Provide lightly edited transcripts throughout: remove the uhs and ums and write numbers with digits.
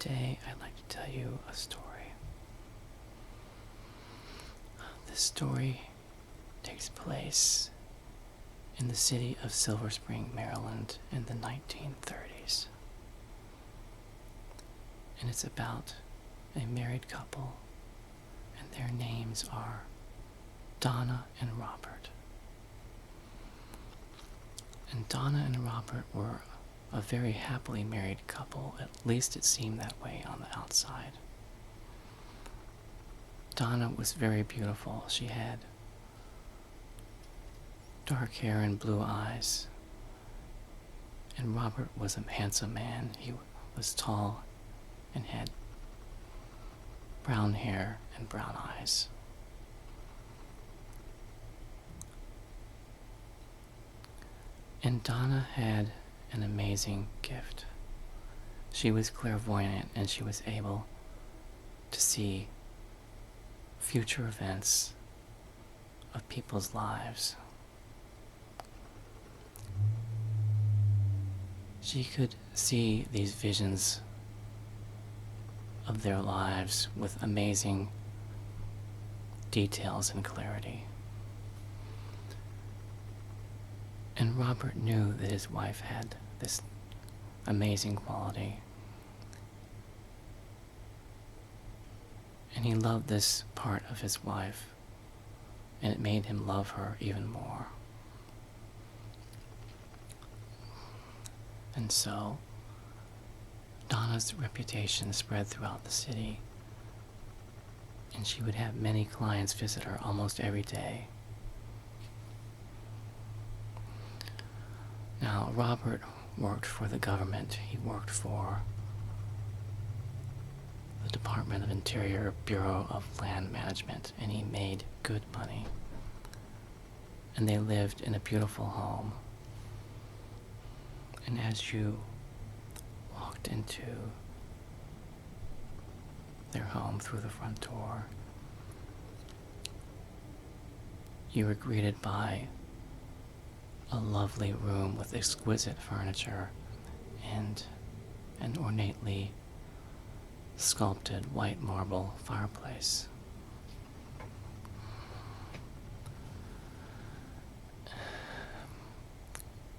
Today I'd like to tell you a story. This story takes place in the city of Silver Spring, Maryland in the 1930s. And it's about a married couple, and their names are Donna and Robert. And Donna and Robert were a very happily married couple, at least it seemed that way on the outside. Donna was very beautiful. She had dark hair and blue eyes. And Robert was a handsome man. He was tall and had brown hair and brown eyes. And Donna had an amazing gift. She was clairvoyant, and she was able to see future events of people's lives. She could see these visions of their lives with amazing details and clarity. And Robert knew that his wife had this amazing quality. And he loved this part of his wife, and it made him love her even more. And so, Donna's reputation spread throughout the city, and she would have many clients visit her almost every day. Now, Robert worked for the government. He worked for the Department of Interior Bureau of Land Management, and he made good money. And they lived in a beautiful home. And as you walked into their home through the front door, you were greeted by a lovely room with exquisite furniture and an ornately sculpted white marble fireplace.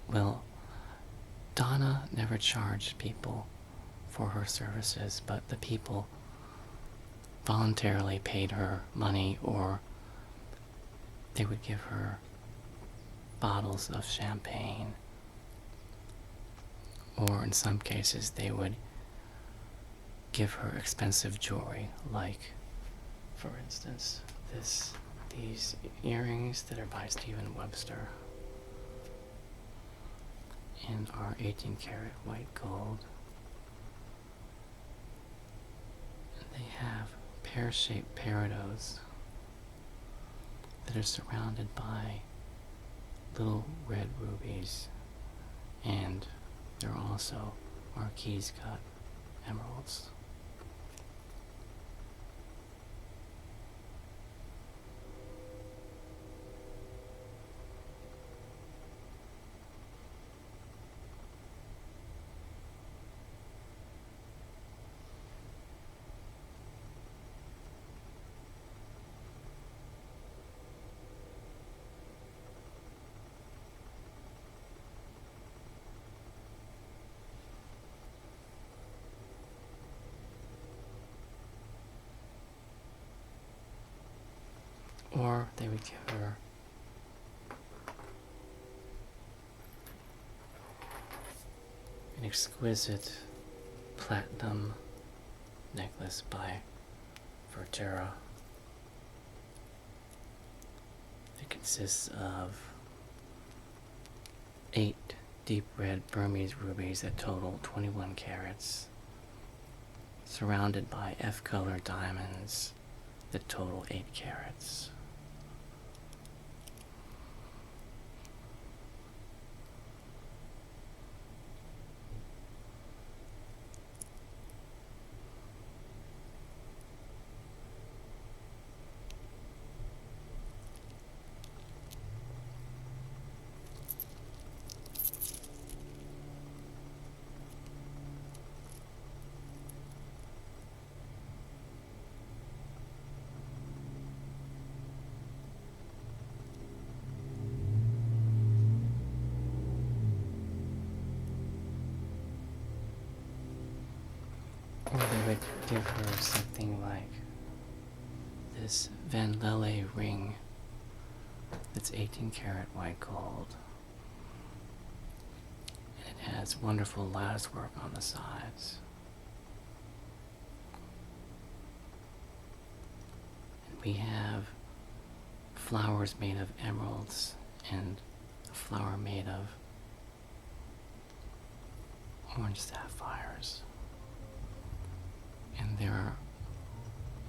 Well, Donna never charged people for her services, but the people voluntarily paid her money, or they would give her bottles of champagne, or in some cases they would give her expensive jewelry, like, for instance, these earrings that are by Stephen Webster and are 18 karat white gold. And they have pear-shaped peridot that are surrounded by little red rubies, and there are also marquise cut emeralds. Or they would give her an exquisite platinum necklace by Vertera. It consists of 8 deep red Burmese rubies that total 21 carats, surrounded by F-color diamonds that total 8 carats. would give her something like this Van Lele ring that's 18 karat white gold. And it has wonderful lattice work on the sides. And we have flowers made of emeralds and a flower made of orange sapphires. And there are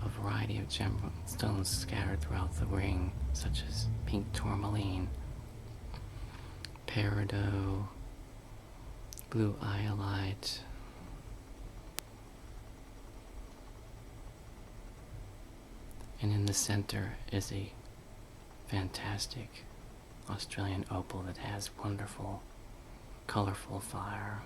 a variety of gemstones scattered throughout the ring, such as pink tourmaline, peridot, blue iolite, and in the center is a fantastic Australian opal that has wonderful, colorful fire.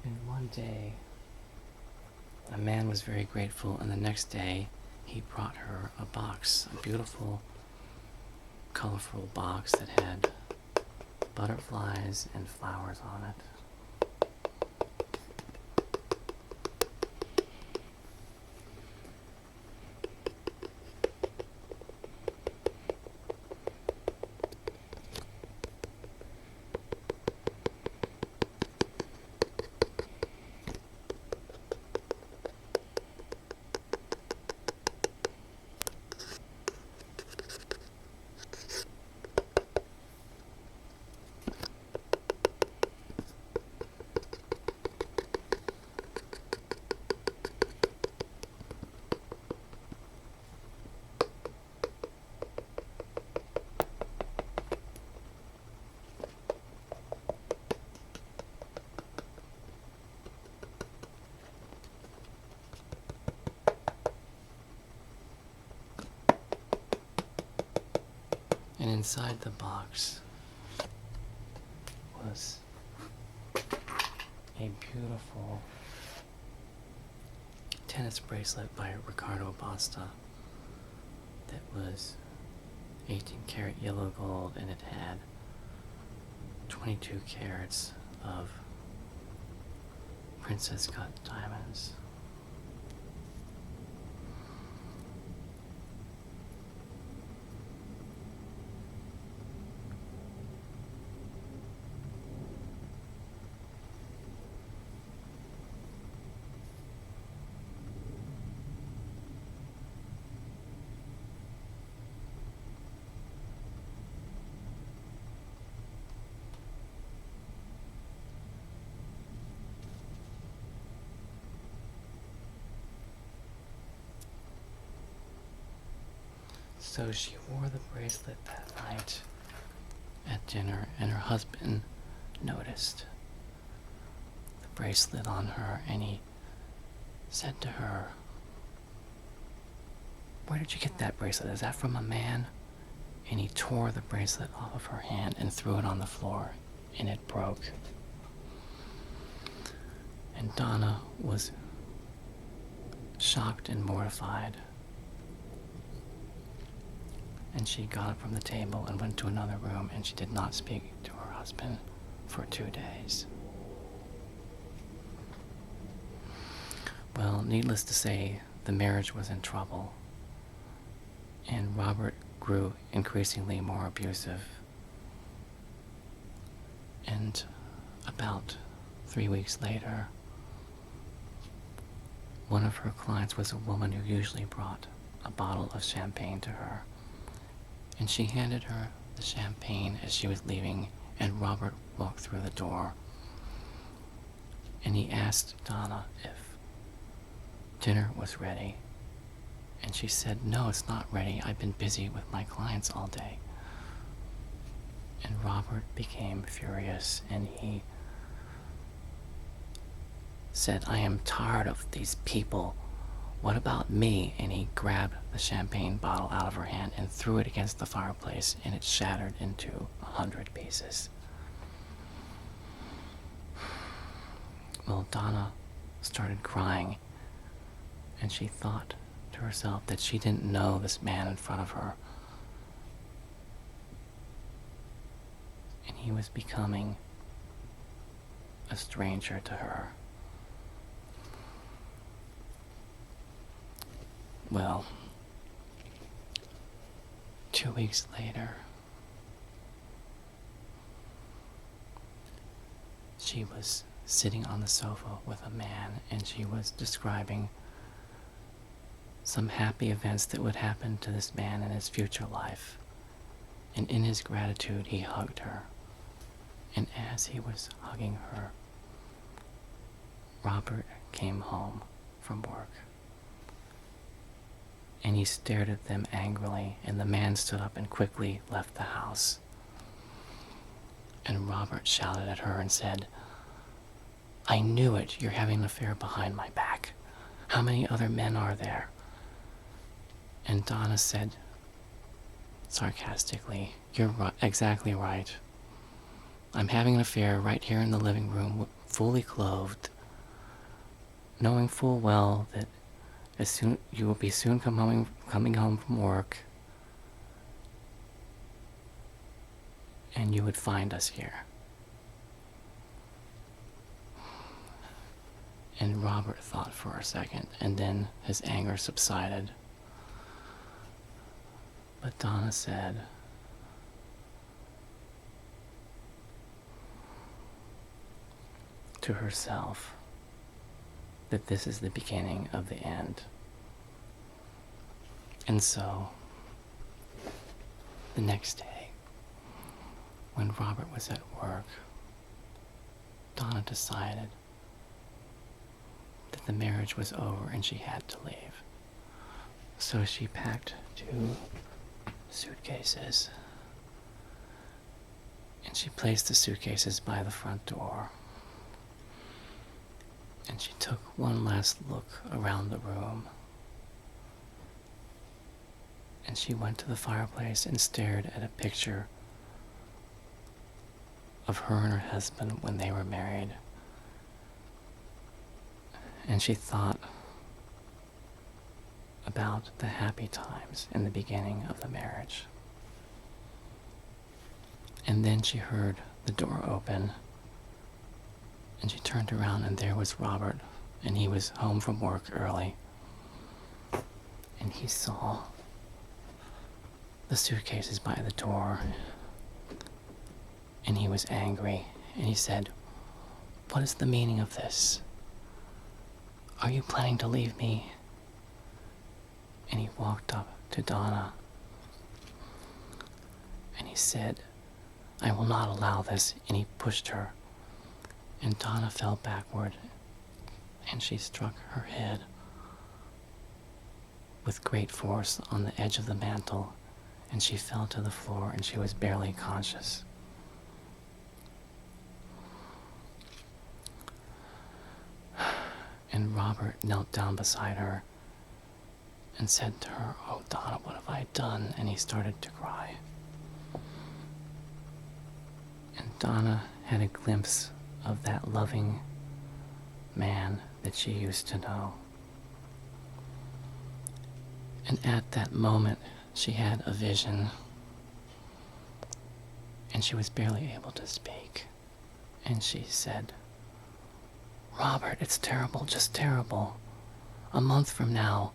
And one day, a man was very grateful, and the next day he brought her a box, a beautiful, colorful box that had butterflies and flowers on it. And inside the box was a beautiful tennis bracelet by Ricardo Basta that was 18 karat yellow gold, and it had 22 carats of princess cut diamonds. So she wore the bracelet that night at dinner, and her husband noticed the bracelet on her, and he said to her, "Where did you get that bracelet? Is that from a man?" And he tore the bracelet off of her hand and threw it on the floor, and it broke. And Donna was shocked and mortified. And she got up from the table and went to another room, and she did not speak to her husband for 2 days. Well, needless to say, the marriage was in trouble, and Robert grew increasingly more abusive. And about 3 weeks later, one of her clients was a woman who usually brought a bottle of champagne to her. And she handed her the champagne as she was leaving, and Robert walked through the door. And he asked Donna if dinner was ready. And she said, "No, it's not ready. I've been busy with my clients all day." And Robert became furious, and he said, "I am tired of these people What about me? And he grabbed the champagne bottle out of her hand and threw it against the fireplace, and it shattered into 100 pieces. Well, Donna started crying, and she thought to herself that she didn't know this man in front of her, and he was becoming a stranger to her. Well, 2 weeks later, she was sitting on the sofa with a man, and she was describing some happy events that would happen to this man in his future life. And in his gratitude, he hugged her. And as he was hugging her, Robert came home from work. And he stared at them angrily, and the man stood up and quickly left the house. And Robert shouted at her and said, "I knew it, you're having an affair behind my back. How many other men are there?" And Donna said, sarcastically, "You're exactly right. I'm having an affair right here in the living room, fully clothed, knowing full well that you will be soon coming home from work, and you would find us here." And Robert thought for a second, and then his anger subsided. But Donna said, to herself, that this is the beginning of the end. And so, the next day, when Robert was at work, Donna decided that the marriage was over and she had to leave. So she packed 2 suitcases, and she placed the suitcases by the front door. And she took one last look around the room. And she went to the fireplace and stared at a picture of her and her husband when they were married. And she thought about the happy times in the beginning of the marriage. And then she heard the door open, and she turned around, and there was Robert, and he was home from work early. And he saw the suitcases by the door, and he was angry, and he said, "What is the meaning of this? Are you planning to leave me?" And he walked up to Donna, and he said, "I will not allow this," and he pushed her. And Donna fell backward, and she struck her head with great force on the edge of the mantel, and she fell to the floor, and she was barely conscious. And Robert knelt down beside her and said to her, "Oh, Donna, what have I done?" And he started to cry. And Donna had a glimpse of that loving man that she used to know. And at that moment, she had a vision, and she was barely able to speak. And she said, "Robert, it's terrible, just terrible. A month from now,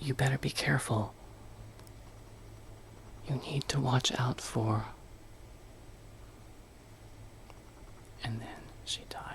you better be careful. You need to watch out for..." And then she died.